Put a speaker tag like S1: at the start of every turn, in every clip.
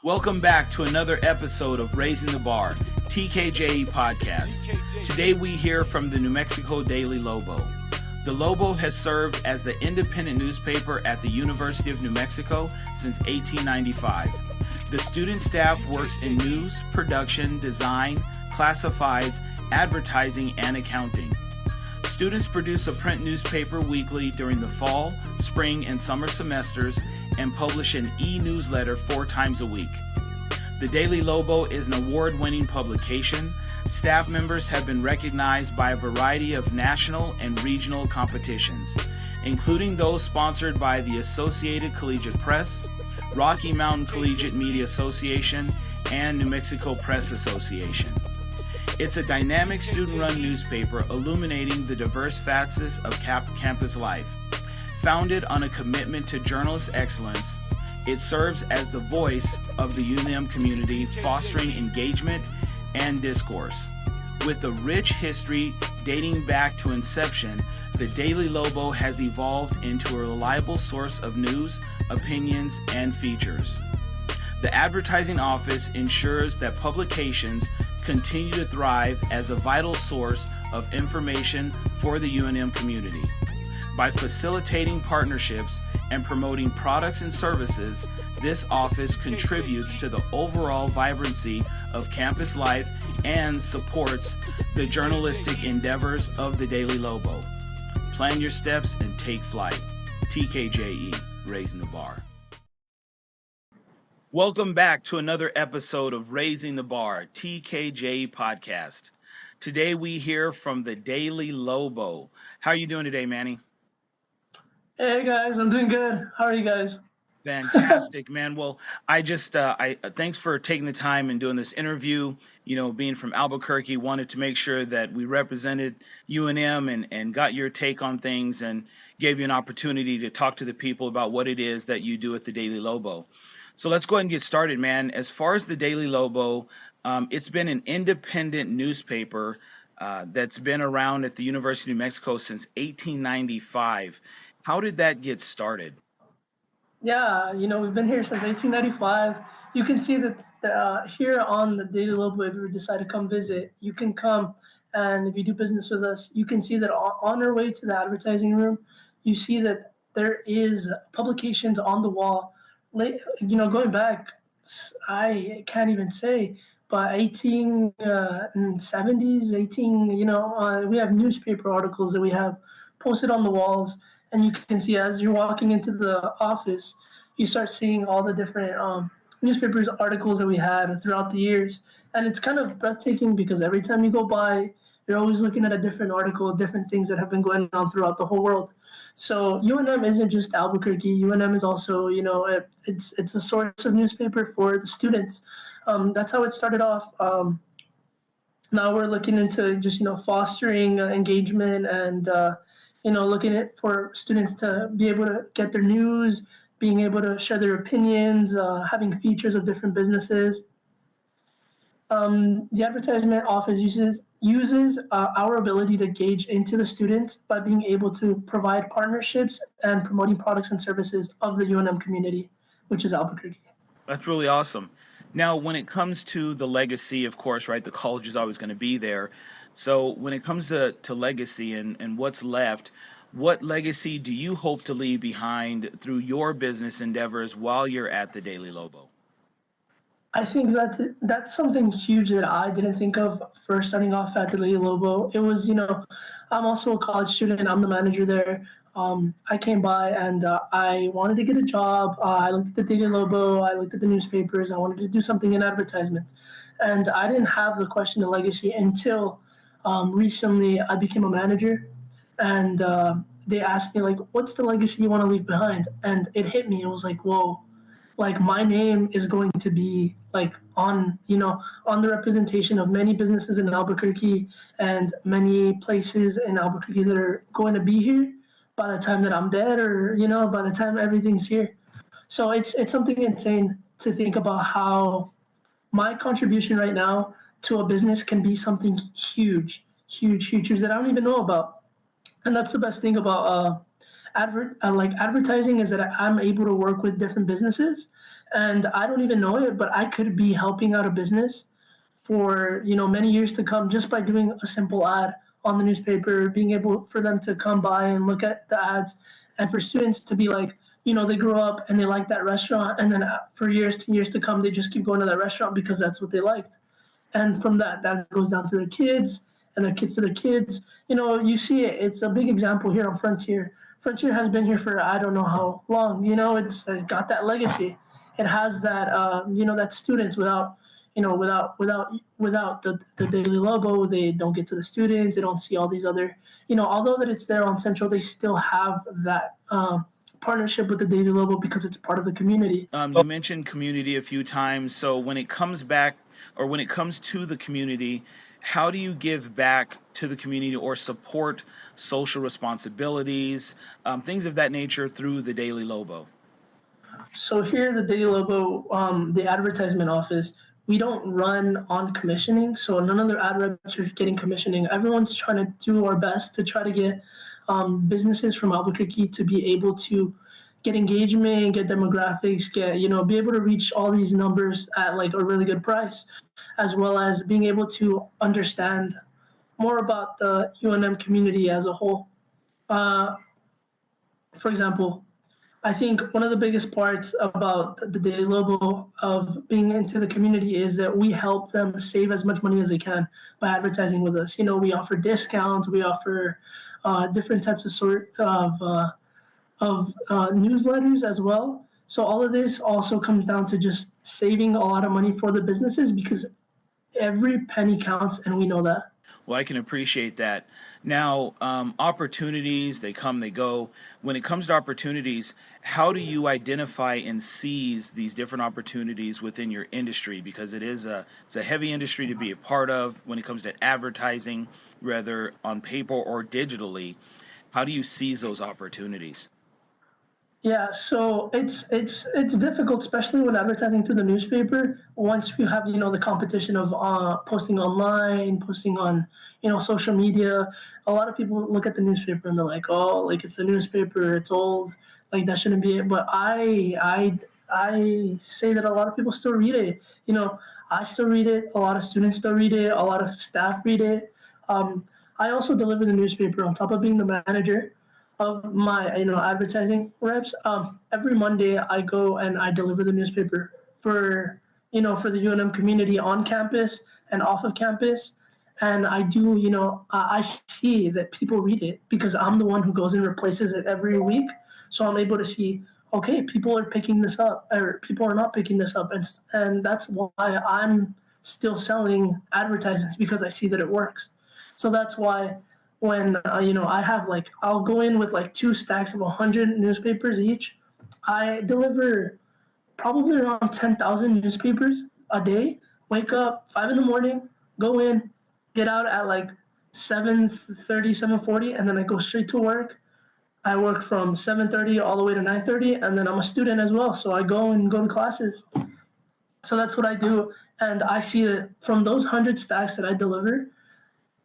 S1: Welcome back to another episode of Raising the Bar, TKJE podcast. Today we hear from the New Mexico Daily Lobo. The Lobo has served as the independent newspaper at the University of New Mexico since 1895. The student staff works in news, production, design, classifieds, advertising, and accounting. Students produce a print newspaper weekly during the fall, spring, and summer semesters and publish an e-newsletter 4 times a week. The Daily Lobo is an award-winning publication. Staff members have been recognized by a variety of national and regional competitions, including those sponsored by the Associated Collegiate Press, Rocky Mountain Collegiate Media Association, and New Mexico Press Association. It's a dynamic student-run newspaper illuminating the diverse facets of campus life. Founded on a commitment to journalist excellence, it serves as the voice of the UNM community, fostering engagement and discourse. With a rich history dating back to inception, the Daily Lobo has evolved into a reliable source of news, opinions, and features. The advertising office ensures that publications continue to thrive as a vital source of information for the UNM community. By facilitating partnerships and promoting products and services, this office contributes to the overall vibrancy of campus life and supports the journalistic endeavors of the Daily Lobo. Plan your steps and take flight. TKJE, Raising the Bar. Welcome back to another episode of Raising the Bar, TKJ podcast. Today we hear from the Daily Lobo. How are you doing today, Manny?
S2: Hey guys, I'm doing good. How are you guys?
S1: Fantastic, man. Well, I thanks for taking the time and doing this interview. You know, being from Albuquerque, wanted to make sure that we represented UNM and got your take on things and gave you an opportunity to talk to the people about what it is that you do at the Daily Lobo. So let's go ahead and get started, man. As far as the Daily Lobo, it's been an independent newspaper that's been around at the University of New Mexico since 1895. How did that get started?
S2: Yeah, we've been here since 1895. You can see that here on the Daily Lobo, if you decide to come visit, you can come, and if you do business with us, you can see that on our way to the advertising room, you see that there is publications on the wall. Going back, I can't even say, but 1870s, we have newspaper articles that we have posted on the walls, and you can see as you're walking into the office, you start seeing all the different newspapers articles that we had throughout the years, and it's kind of breathtaking because every time you go by, you're always looking at a different article, different things that have been going on throughout the whole world. So UNM isn't just Albuquerque. UNM is also, it's a source of newspaper for the students. That's how it started off. Now we're looking into just, fostering engagement and, looking at for students to be able to get their news, being able to share their opinions, having features of different businesses. The advertisement office uses our ability to gauge into the students by being able to provide partnerships and promoting products and services of the UNM community, which is Albuquerque.
S1: That's really awesome. Now, when it comes to the legacy, of course, right, the college is always going to be there. So when it comes to legacy and what's left, what legacy do you hope to leave behind through your business endeavors while you're at the Daily Lobo?
S2: I think that's something huge that I didn't think of first starting off at the Daily Lobo. It was, I'm also a college student. I'm the manager there. I came by and I wanted to get a job. I looked at the Daily Lobo. I looked at the newspapers. I wanted to do something in advertisements. And I didn't have the question of legacy until recently I became a manager. And they asked me, like, what's the legacy you want to leave behind? And it hit me. It was like, whoa. Like my name is going to be like on the representation of many businesses in Albuquerque and many places in Albuquerque that are going to be here by the time that I'm dead or by the time everything's here. So it's something insane to think about how my contribution right now to a business can be something huge that I don't even know about. And that's the best thing about advertising is that I'm able to work with different businesses and I don't even know it, but I could be helping out a business for many years to come just by doing a simple ad on the newspaper, being able for them to come by and look at the ads, and for students to be like, they grow up and they like that restaurant, and then for years to come, they just keep going to that restaurant because that's what they liked. And from that goes down to their kids and their kids to their kids. You see it. It's a big example here on Frontier. Frontier has been here for I don't know how long. It's got that legacy. It has that that students without the Daily Lobo, they don't get to the students. They don't see all these other although that it's there on Central, they still have that partnership with the Daily Lobo because it's part of the community.
S1: You mentioned community a few times. So when it comes back, or when it comes to the community, how do you give back to the community or support social responsibilities, things of that nature through the Daily Lobo?
S2: So here, the Daily Lobo, the advertisement office, we don't run on commissioning. So none of their ad reps are getting commissioning. Everyone's trying to do our best to try to get businesses from Albuquerque to be able to get engagement, get demographics, be able to reach all these numbers at like a really good price, as well as being able to understand more about the UNM community as a whole. Uh, for example, I think one of the biggest parts about the Daily Lobo of being into the community is that we help them save as much money as they can by advertising with us. We offer discounts, we offer different types of newsletters as well. So all of this also comes down to just saving a lot of money for the businesses because every penny counts, and we know that.
S1: Well, I can appreciate that. Now, opportunities, they come, they go. When it comes to opportunities, how do you identify and seize these different opportunities within your industry? Because it's a heavy industry to be a part of when it comes to advertising, whether on paper or digitally. How do you seize those opportunities?
S2: Yeah, so it's difficult, especially when advertising through the newspaper. Once you have the competition of posting online, posting on social media, a lot of people look at the newspaper and they're like, oh, like it's a newspaper, it's old, like that shouldn't be it. But I say that a lot of people still read it. I still read it. A lot of students still read it. A lot of staff read it. I also deliver the newspaper on top of being the manager of my advertising reps. Every Monday I go and I deliver the newspaper for for the UNM community on campus and off of campus. And I do, I see that people read it because I'm the one who goes and replaces it every week. So I'm able to see, okay, people are picking this up or people are not picking this up. And that's why I'm still selling advertisements because I see that it works. So that's why when I have like I'll go in with like two stacks of 100 newspapers each. I deliver probably around 10,000 newspapers a day. Wake up 5 in the morning, go in, get out at like 7:30, 7:40, and then I go straight to work. I work from 7:30 all the way to 9:30, and then I'm a student as well, so I go to classes. So that's what I do, and I see that from those 100 stacks that I deliver,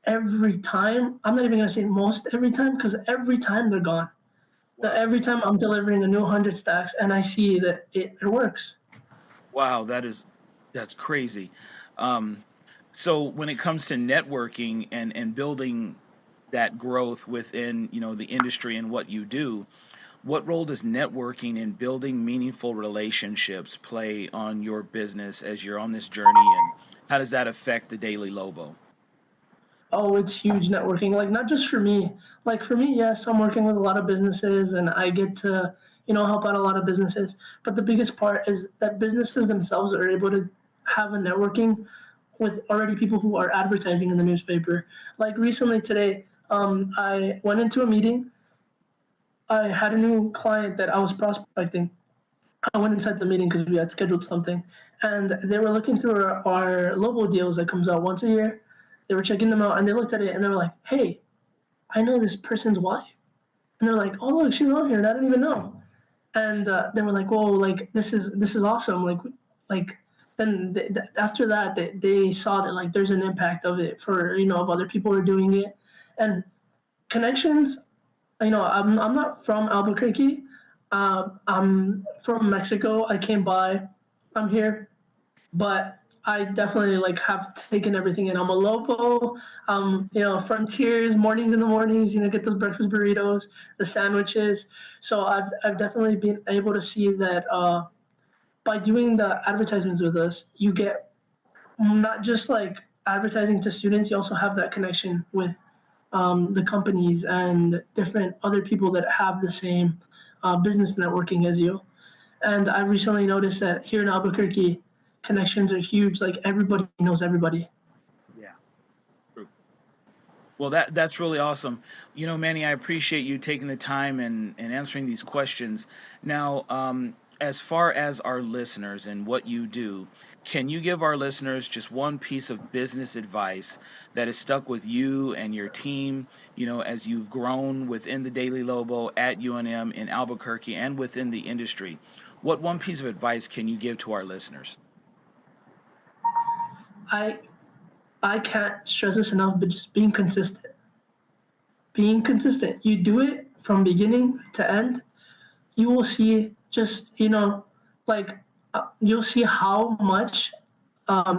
S2: every time, I'm not even gonna say most every time, because every time they're gone.
S1: Wow.
S2: Every time I'm delivering a new 100 stacks, and I see that it works.
S1: Wow, that's crazy. Um, so when it comes to networking and building that growth within, the industry and what you do, what role does networking and building meaningful relationships play on your business as you're on this journey, and how does that affect the Daily Lobo?
S2: Oh, it's huge networking. Like not just for me. Like for me, yes, I'm working with a lot of businesses and I get to, help out a lot of businesses. But the biggest part is that businesses themselves are able to have a networking with already people who are advertising in the newspaper. Like recently today, I went into a meeting. I had a new client that I was prospecting. I went inside the meeting because we had scheduled something, and they were looking through our Lobo deals that comes out once a year. They were checking them out, and they looked at it, and they were like, "Hey, I know this person's wife," and they're like, "Oh, look, she's on here, and I didn't even know." And they were like, "Whoa, like this is awesome!" Like then after that, they saw that like there's an impact of it for of other people are doing it, and connections. I'm not from Albuquerque. I'm from Mexico. I came by. I'm here, but I definitely like have taken everything in. I'm a Lobo. Frontiers mornings in the mornings. Get those breakfast burritos, the sandwiches. So I've definitely been able to see that by doing the advertisements with us, you get not just like advertising to students. You also have that connection with the companies and different other people that have the same business networking as you. And I recently noticed that here in Albuquerque, connections are huge. Like everybody knows everybody.
S1: Yeah. True. Well, that's really awesome. Manny, I appreciate you taking the time and answering these questions. Now, as far as our listeners and what you do, can you give our listeners just one piece of business advice that has stuck with you and your team, as you've grown within the Daily Lobo at UNM in Albuquerque and within the industry? What one piece of advice can you give to our listeners?
S2: I I can't stress this enough, but just being consistent. Being consistent. You do it from beginning to end. You will see just like you'll see how much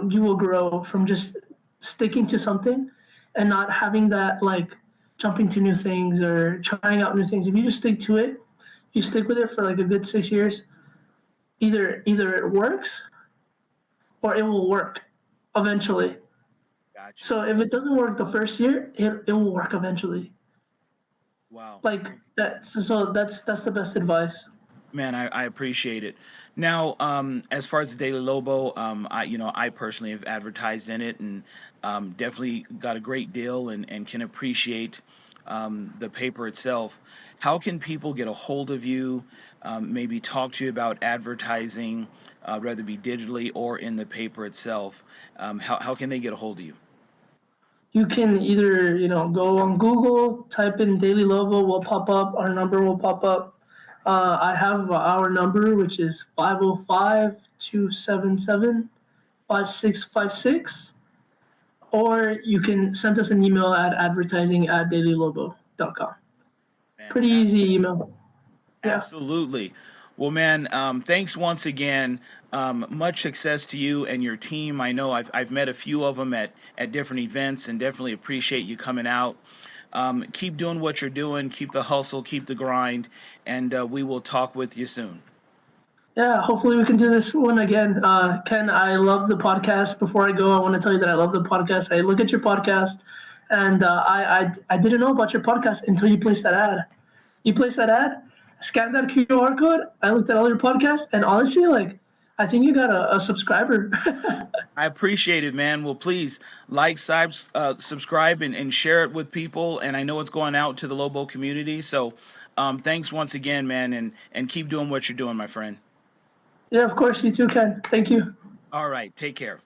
S2: you will grow from just sticking to something and not having that like jumping to new things or trying out new things. If you just stick to it, you stick with it for like a good 6 years. Either it works or it will work eventually.
S1: Gotcha.
S2: So if it doesn't work the first year, it will work eventually.
S1: Wow.
S2: Like that. So that's the best advice.
S1: Man, I appreciate it. Now, as far as the Daily Lobo, I personally have advertised in it and definitely got a great deal and can appreciate the paper itself. How can people get a hold of you? Maybe talk to you about advertising, whether it be digitally or in the paper itself. How can they get a hold of you?
S2: You can either go on Google, type in Daily Lobo, will pop up. Our number will pop up. I have our number, which is 505-277-5656. Or you can send us an email at advertising@dailylobo.com. Pretty
S1: Fantastic.
S2: easy email. Yeah.
S1: Absolutely. Well, man, thanks once again. Much success to you and your team. I know I've met a few of them at different events and definitely appreciate you coming out. Keep doing what you're doing. Keep the hustle, keep the grind, and we will talk with you soon.
S2: Yeah, hopefully we can do this one again. Ken, I love the podcast. Before I go, I want to tell you that I love the podcast. I look at your podcast, and I didn't know about your podcast until you placed that ad. You placed that ad, scanned that QR code. I looked at all your podcasts, and honestly, like, I think you got a subscriber.
S1: I appreciate it, man. Well, please like, subscribe, and share it with people. And I know it's going out to the Lobo community. So thanks once again, man, and keep doing what you're doing, my friend.
S2: Yeah, of course, you too, Ken. Thank you.
S1: All right. Take care.